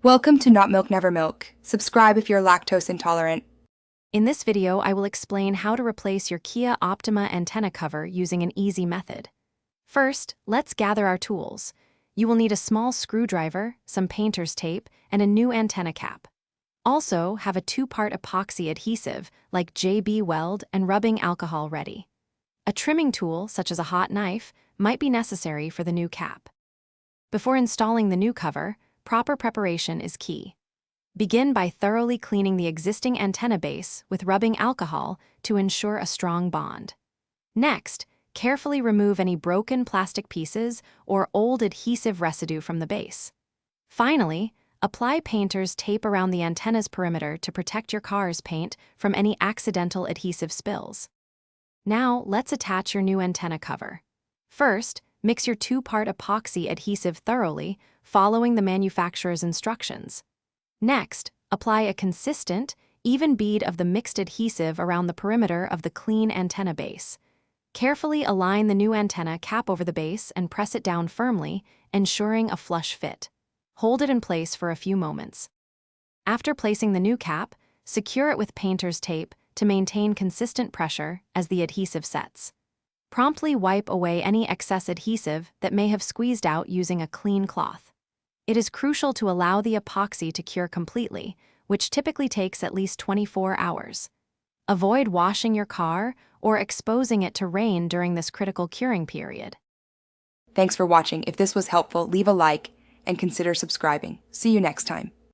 Welcome to Not Milk Never Milk. Subscribe if you're lactose intolerant. In this video, I will explain how to replace your Kia Optima antenna cover using an easy method. First, let's gather our tools. You will need a small screwdriver, some painter's tape, and a new antenna cap. Also, have a two-part epoxy adhesive like JB Weld and rubbing alcohol ready. A trimming tool, such as a hot knife, might be necessary for the new cap. Before installing the new cover, proper preparation is key. Begin by thoroughly cleaning the existing antenna base with rubbing alcohol to ensure a strong bond. Next, carefully remove any broken plastic pieces or old adhesive residue from the base. Finally, apply painter's tape around the antenna's perimeter to protect your car's paint from any accidental adhesive spills. Now, let's attach your new antenna cover. First, mix your two-part epoxy adhesive thoroughly, following the manufacturer's instructions. Next, apply a consistent, even bead of the mixed adhesive around the perimeter of the clean antenna base. Carefully align the new antenna cap over the base and press it down firmly, ensuring a flush fit. Hold it in place for a few moments. After placing the new cap, secure it with painter's tape to maintain consistent pressure as the adhesive sets. Promptly wipe away any excess adhesive that may have squeezed out using a clean cloth. It is crucial to allow the epoxy to cure completely, which typically takes at least 24 hours. Avoid washing your car or exposing it to rain during this critical curing period. Thanks for watching. If this was helpful, leave a like and consider subscribing. See you next time.